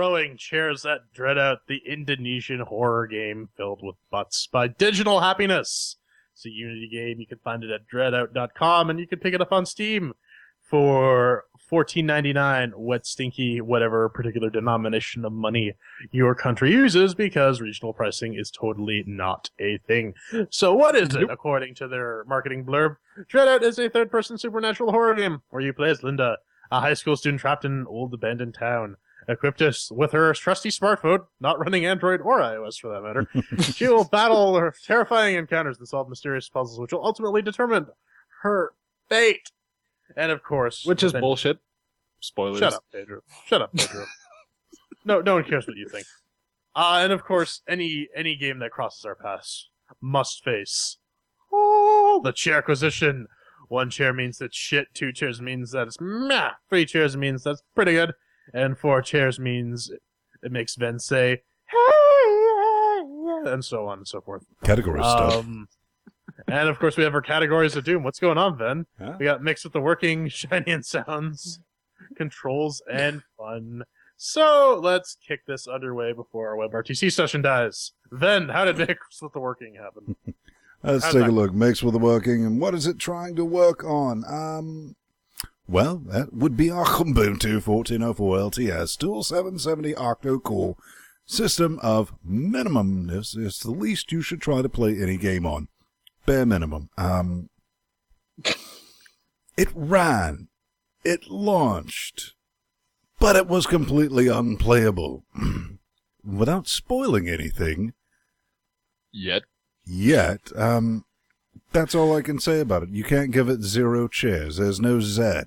throwing chairs at DreadOut, the Indonesian horror game filled with butts by Digital Happyness. It's a Unity game. You can find it at DreadOut.com, and you can pick it up on Steam for $14.99, wet, stinky, whatever particular denomination of money your country uses, because regional pricing is totally not a thing. So what is it, according to their marketing blurb? DreadOut is a third-person supernatural horror game where you play as Linda, a high school student trapped in an old abandoned town. Equipped with her trusty smartphone, not running Android or iOS for that matter, she will battle her terrifying encounters and solve mysterious puzzles, which will ultimately determine her fate. And of course... Which is bullshit. Spoilers. Shut up, Pedro. Shut up, Pedro. No one cares what you think. And of course, any game that crosses our paths must face the chair acquisition. 1 chair means that's shit, 2 chairs means that it's meh, 3 chairs means that's pretty good, and 4 chairs means it makes Ven say, hey, and so on and so forth. Category stuff. And of course we have our categories of Doom. What's going on, Ven? Huh? We got mixed with the working, shiny and sounds, controls, and fun. So let's kick this underway before our WebRTC session dies. Ven, how did mix with the working happen? Let's take a look. Mixed with the working, and what is it trying to work on? Well, that would be our Ubuntu 1404 LTS Dual 770 octo-core system of minimumness. It's the least you should try to play any game on. Bare minimum. It ran. It launched. But it was completely unplayable. Without spoiling anything. Yet, that's all I can say about it. You can't give it 0 chairs. There's no Z.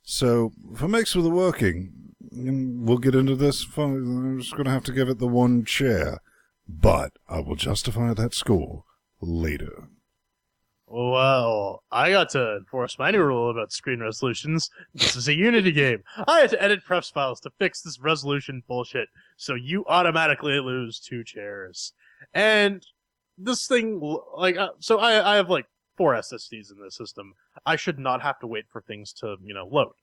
So, for Mixed with the Working, and we'll get into this, I'm just going to have to give it the 1 chair. But I will justify that score later. Well, I got to enforce my new rule about screen resolutions. This is a Unity game. I had to edit prefs files to fix this resolution bullshit, so you automatically lose 2 chairs. And this thing, so I have 4 SSDs in this system. I should not have to wait for things to, load.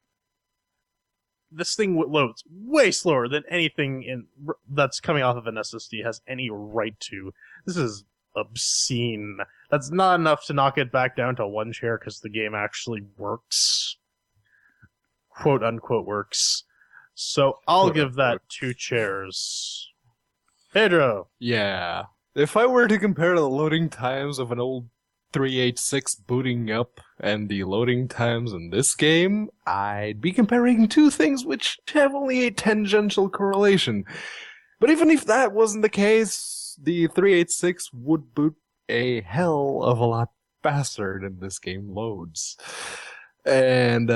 This thing loads way slower than anything that's coming off of an SSD has any right to. This is obscene. That's not enough to knock it back down to 1 chair because the game actually works. Quote unquote works. So I'll give that 2 chairs. Pedro. yeah. If I were to compare the loading times of an old 386 booting up and the loading times in this game, I'd be comparing 2 things which have only a tangential correlation. But even if that wasn't the case, the 386 would boot a hell of a lot faster than this game loads. And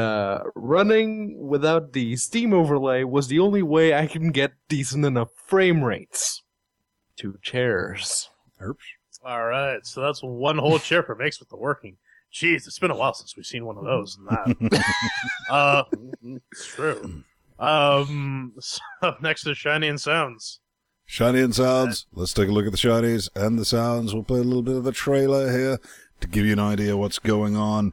running without the Steam overlay was the only way I can get decent enough frame rates. 2 chairs. Alright, so that's 1 whole chair for Makes with the Working. Jeez, it's been a while since we've seen one of those and that. It's true. So next is Shiny and Sounds. Shiny and Sounds. Let's take a look at the shinies and the sounds. We'll play a little bit of the trailer here to give you an idea what's going on.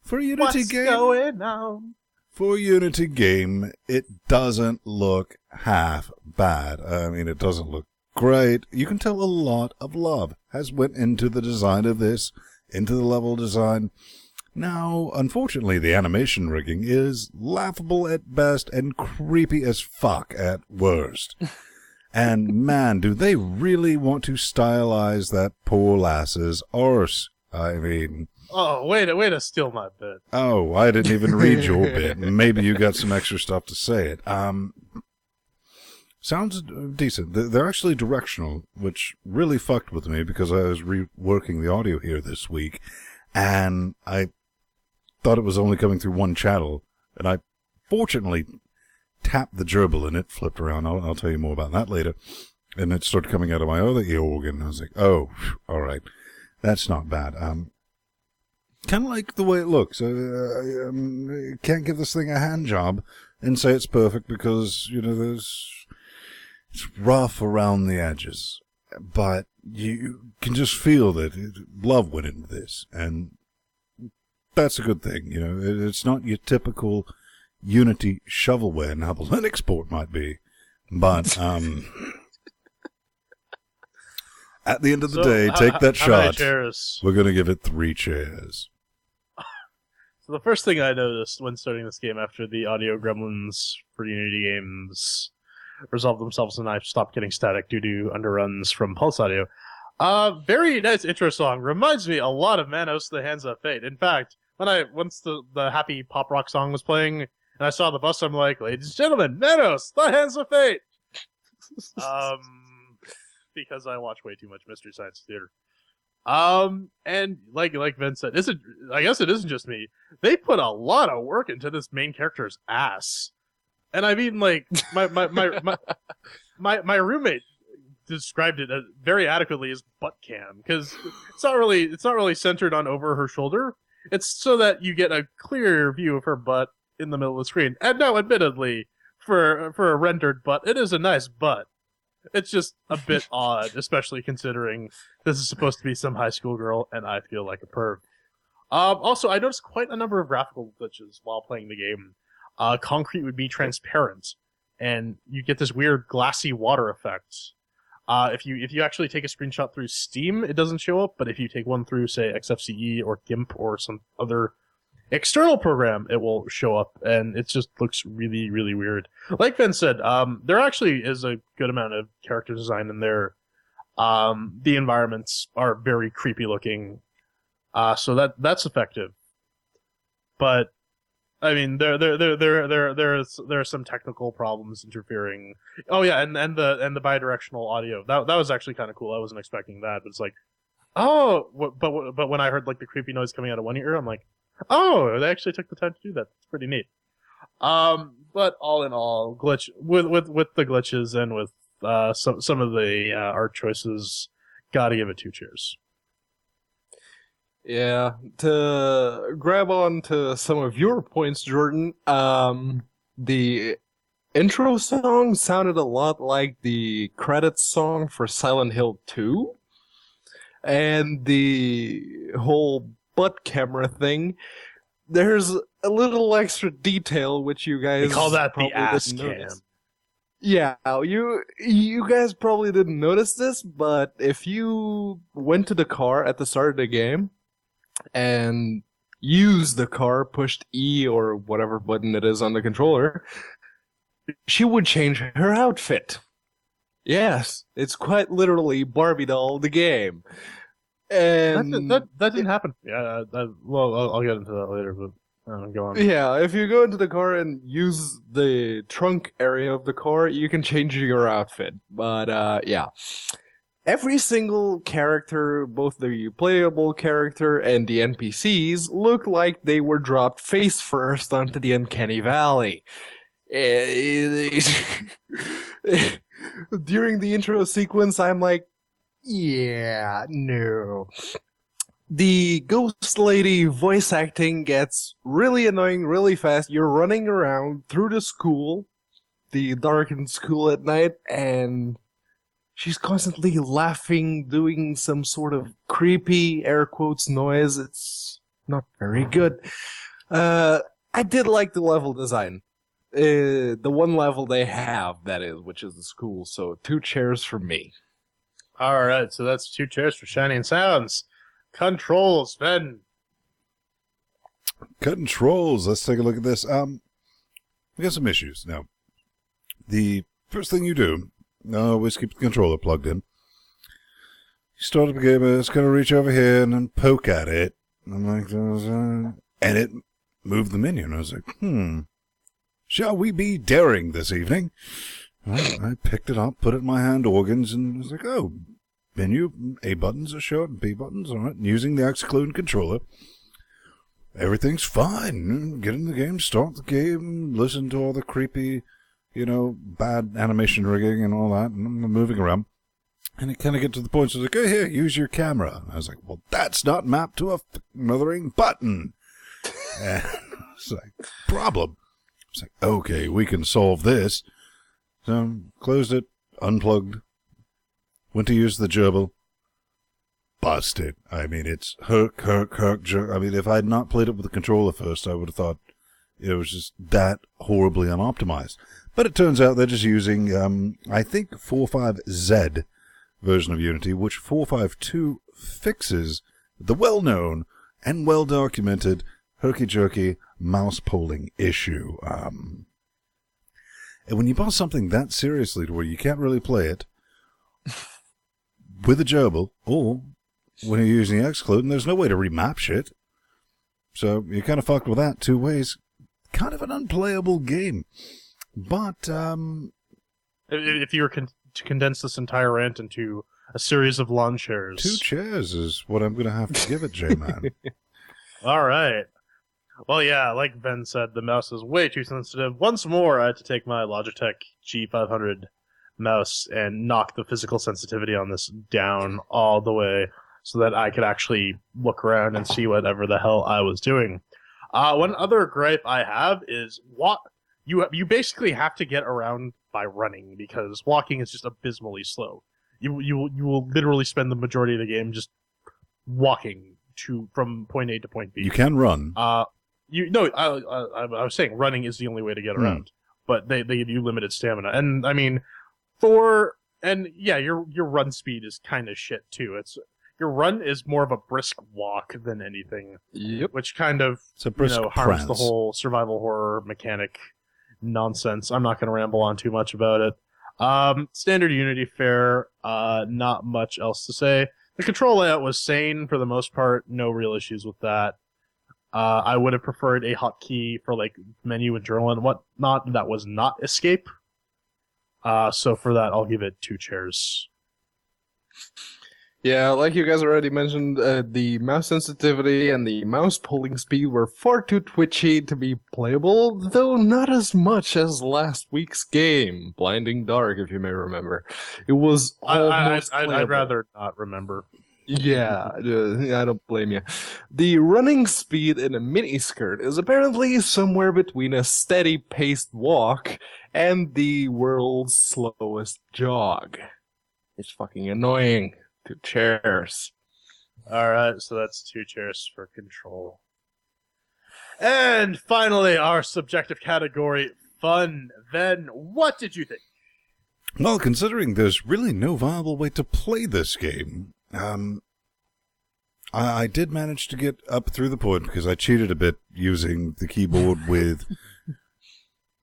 For a Unity game, going on? For a Unity game, it doesn't look half bad. I mean, it doesn't look great. You can tell a lot of love has went into the design of this, into the level design. Now, unfortunately, the animation rigging is laughable at best and creepy as fuck at worst. And man, do they really want to stylize that poor lass's arse. I mean... Oh, way to steal my bit. Oh, I didn't even read your bit. Maybe you got some extra stuff to say it. Sounds decent. They're actually directional, which really fucked with me because I was reworking the audio here this week, and I thought it was only coming through 1 channel, and I fortunately tapped the gerbil and it flipped around. I'll tell you more about that later. And it started coming out of my other ear organ. I was like, oh, all right. That's not bad. Kind of like the way it looks. Can't give this thing a hand job and say it's perfect because, it's rough around the edges. But you can just feel that love went into this. And that's a good thing. It's not your typical Unity shovelware. Now, the Linux port might be. But at the end of the day, So, take that how many shot. chairs? We're gonna give it 3 chairs. So the first thing I noticed when starting this game after the audio gremlins for Unity games resolved themselves and I stopped getting static due to underruns from Pulse Audio. Very nice intro song. Reminds me a lot of Manos, The Hands of Fate. In fact, once the happy pop rock song was playing and I saw the bus, I'm like, ladies and gentlemen, Manos, The Hands of Fate! Because I watch way too much Mystery Science Theater. And like Ben said, I guess it isn't just me. They put a lot of work into this main character's ass. And I mean, like, my roommate described it very adequately as butt cam, because it's not really centered on over her shoulder. It's so that you get a clear view of her butt in the middle of the screen. And now, admittedly, for a rendered butt, it is a nice butt. It's just a bit odd, especially considering this is supposed to be some high school girl, and I feel like a perv. Also, I noticed quite a number of graphical glitches while playing the game. Concrete would be transparent, and you get this weird glassy water effect. If you actually take a screenshot through Steam, it doesn't show up, but if you take one through, say, XFCE or GIMP or some other external program, it will show up, and it just looks really, really weird. Like Ben said, there actually is a good amount of character design in there. The environments are very creepy looking, so that's effective. But I mean, there are some technical problems interfering. Oh yeah, and the bidirectional audio that was actually kind of cool. I wasn't expecting that, but it's like, oh, but when I heard like the creepy noise coming out of one ear, I'm like, oh, they actually took the time to do that. It's pretty neat. But all in all, glitch with the glitches and with some of the art choices, gotta give it 2 cheers. Yeah, to grab on to some of your points, Jordan, the intro song sounded a lot like the credits song for Silent Hill 2, and the whole butt camera thing, there's a little extra detail which you guys They call that the probably ass didn't cam. notice. Yeah, you guys probably didn't notice this, but if you went to the car at the start of the game and used the car, pushed E or whatever button it is on the controller, she would change her outfit. Yes, it's quite literally Barbie doll the game. And That didn't happen. Yeah, well, I'll get into that later, but go on. yeah, if you go into the car and use the trunk area of the car, you can change your outfit. But yeah, every single character, both the playable character and the NPCs, look like they were dropped face first onto the Uncanny Valley. During the intro sequence, I'm like, yeah, no. The ghost lady voice acting gets really annoying really fast. You're running around through the school, the darkened school at night, and she's constantly laughing, doing some sort of creepy, air quotes, noise. It's not very good. I did like the level design. The one level they have, that is, which is the school, so 2 chairs for me. Alright, so that's 2 chairs for Shining Sounds. Controls, Ben. Controls. Let's take a look at this. We got some issues. Now, the first thing you do, always keep the controller plugged in. You start up a game, it's going to reach over here and then poke at it. I'm like, and it moved the menu. And I was like, shall we be daring this evening? I picked it up, put it in my hand organs, and was like, oh, menu, A buttons are short, B buttons, all right. Using the exclude controller, everything's fine. Get in the game, start the game, listen to all the creepy, bad animation rigging and all that, and I'm moving around. And it kind of get to the point, so it's like, oh, here, use your camera. And I was like, well, that's not mapped to a mothering button. And it's like, problem. It's like, okay, we can solve this. So, closed it, unplugged, went to use the gerbil, busted. I mean, it's herk, jerk. I mean, if I had not played it with the controller first, I would have thought it was just that horribly unoptimized. But it turns out they're just using, I think, 4.5Z version of Unity, which 4.5.2 fixes the well-known and well-documented herky-jerky mouse polling issue. And when you boss something that seriously to where you can't really play it with a gerbil, or when you're using Xcloud, and there's no way to remap shit, so you're kind of fucked with that two ways. Kind of an unplayable game. But, if you were to condense this entire rant into a series of lawn chairs. 2 chairs is what I'm going to have to give it, J-Man. All right. Well, yeah, like Ben said, the mouse is way too sensitive. Once more, I had to take my Logitech G500 mouse and knock the physical sensitivity on this down all the way so that I could actually look around and see whatever the hell I was doing. One other gripe I have is you basically have to get around by running, because walking is just abysmally slow. You will literally spend the majority of the game just walking from point A to point B. You can run. I was saying running is the only way to get around, but they give you limited stamina, and I mean, your run speed is kind of shit too. Your run is more of a brisk walk than anything, which kind of harms the whole survival horror mechanic nonsense. I'm not going to ramble on too much about it. Standard Unity fare, not much else to say. The control layout was sane for the most part, no real issues with that. I would have preferred a hotkey for like menu and journal and whatnot that was not escape. So for that, I'll give it 2 chairs. Yeah, like you guys already mentioned, the mouse sensitivity and the mouse pulling speed were far too twitchy to be playable, though not as much as last week's game, Blinding Dark, if you may remember. It was almost I'd rather not remember. Yeah, I don't blame you. The running speed in a miniskirt is apparently somewhere between a steady-paced walk and the world's slowest jog. It's fucking annoying. 2 chairs. Alright, so that's 2 chairs for control. And finally, our subjective category, fun. Then, what did you think? Well, considering there's really no viable way to play this game, I did manage to get up through the point because I cheated a bit using the keyboard with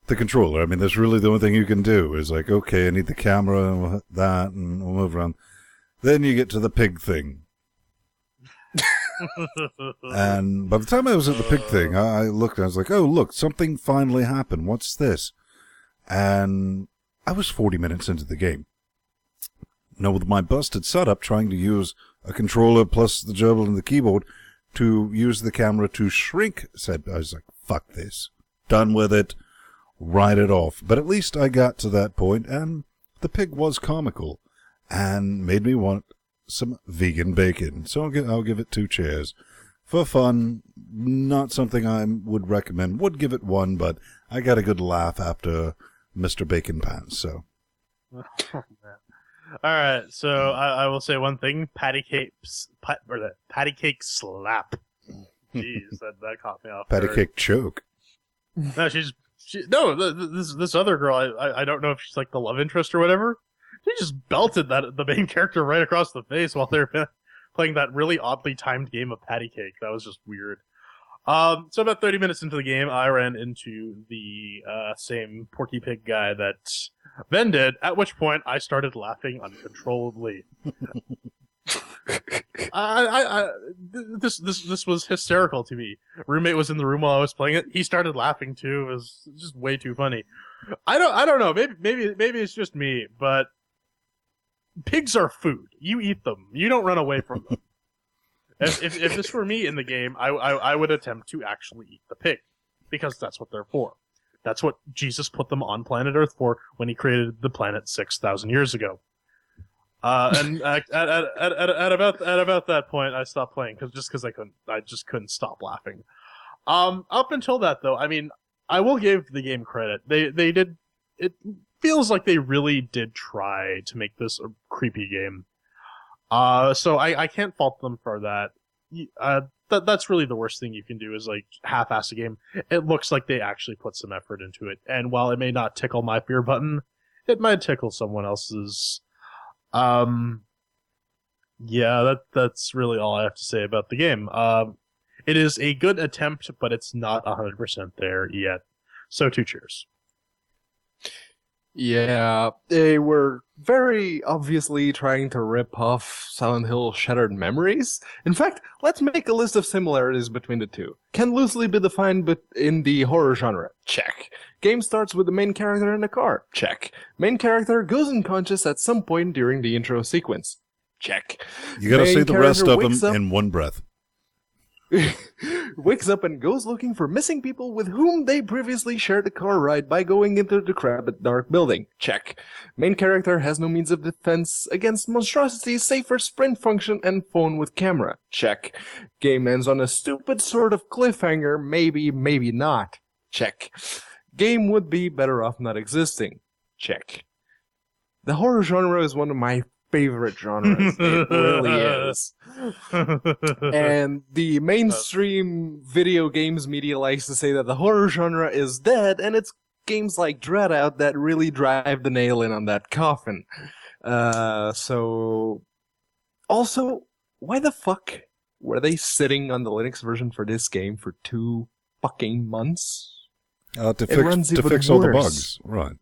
the controller. I mean, that's really the only thing you can do is like, okay, I need the camera and that, and we'll move around. Then you get to the pig thing. And by the time I was at the pig thing, I looked and I was like, oh, look, something finally happened. What's this? And I was 40 minutes into the game. Now, with my busted setup, trying to use a controller plus the gerbil and the keyboard to use the camera to shrink said, I was like, fuck this. Done with it. Write it off. But at least I got to that point, and the pig was comical and made me want some vegan bacon. So I'll give it 2 chairs. For fun, not something I would recommend. Would give it 1, but I got a good laugh after Mr. Bacon Pants, so. Alright, so I will say one thing. Patty cake slap. Jeez, that caught me off Patty guard. cake choke. No, this other girl, I don't know if she's like the love interest or whatever. She just belted the main character right across the face while they're playing that really oddly timed game of patty cake. That was just weird. So about 30 minutes into the game, I ran into the same Porky Pig guy that Ben did, at which point I started laughing uncontrollably. This was hysterical to me. Roommate was in the room while I was playing it. He started laughing too. It was just way too funny. I don't know. Maybe it's just me, but pigs are food. You eat them. You don't run away from them. If this were me in the game, I would attempt to actually eat the pig, because that's what they're for. That's what Jesus put them on planet Earth for when he created the planet 6,000 years ago. And at about that point, I stopped playing because I just couldn't stop laughing. Up until that, though, I mean, I will give the game credit. They did. It feels like they really did try to make this a creepy game. So I can't fault them for that. that's really the worst thing you can do is like half-ass a game. It looks like they actually put some effort into it, and while it may not tickle my fear button, it might tickle someone else's. Yeah, that's really all I have to say about the game. It is a good attempt, but it's not 100% there yet. So 2 cheers. Yeah, they were very obviously trying to rip off Silent Hill Shattered Memories. In fact, let's make a list of similarities between the two. Can loosely be defined in the horror genre. Check. Game starts with the main character in a car. Check. Main character goes unconscious at some point during the intro sequence. Check. You gotta say the rest of them up, in one breath. wakes up and goes looking for missing people with whom they previously shared a car ride by going into the decrepit dark building. Check. Main character has no means of defense against monstrosities save for sprint function and phone with camera. Check. Game ends on a stupid sort of cliffhanger, maybe, maybe not. Check. Game would be better off not existing. Check. The horror genre is one of my favorite genres. It really is. And the mainstream video games media likes to say that the horror genre is dead, and it's games like DreadOut that really drive the nail in on that coffin. So... Also, why the fuck were they sitting on the Linux version for this game for 2 fucking months? To fix all the bugs. Right.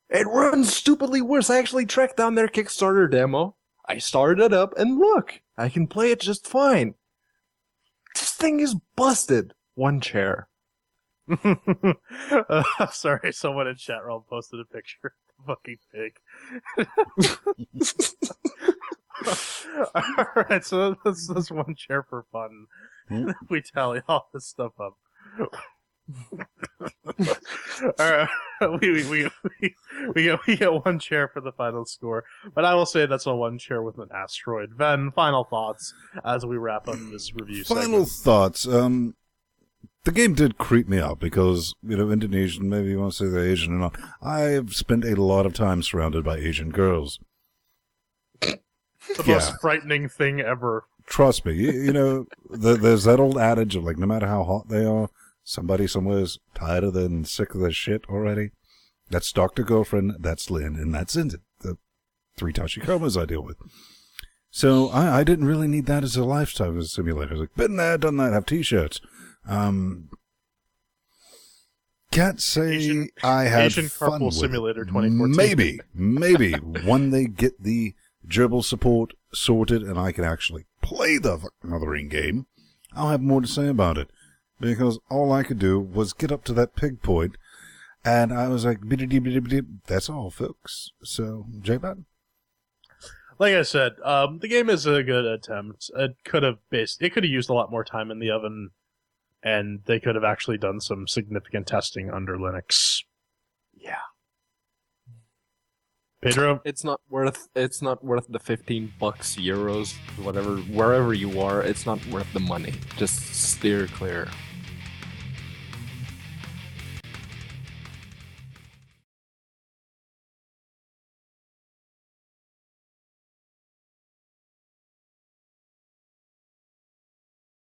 It runs stupidly worse. I actually tracked down their Kickstarter demo. I started it up, and look, I can play it just fine. This thing is busted. 1 chair. Sorry, someone in chat room posted a picture of the fucking pig. Alright, so that's 1 chair for fun. We tally all this stuff up. Alright, we get 1 chair for the final score, but I will say that's a 1 chair with an asteroid. Ven, final thoughts as we wrap up this review Final segment. thoughts. The game did creep me out because, Indonesian, maybe you want to say they're Asian or not. I've spent a lot of time surrounded by Asian girls. The most frightening thing ever. Trust me. There's that old adage of, like, no matter how hot they are, somebody somewhere is tired of them and sick of their shit already. That's Dr. Girlfriend, that's Lynn, and that's it. The 3 Tachikomas I deal with. So I didn't really need that as a lifestyle simulator. I was like, been there, done that, have t-shirts. Can't say I had Asian fun Carpool with Simulator it. 2014. Maybe when they get the gerbil support sorted and I can actually play the mothering game, I'll have more to say about it. Because all I could do was get up to that pig point, and I was like, that's all, folks. So, J-Bad? Like I said, the game is a good attempt. It could have used a lot more time in the oven, and they could have actually done some significant testing under Linux. Yeah. Pedro? It's not worth the $15, euros, whatever, wherever you are, it's not worth the money. Just steer clear.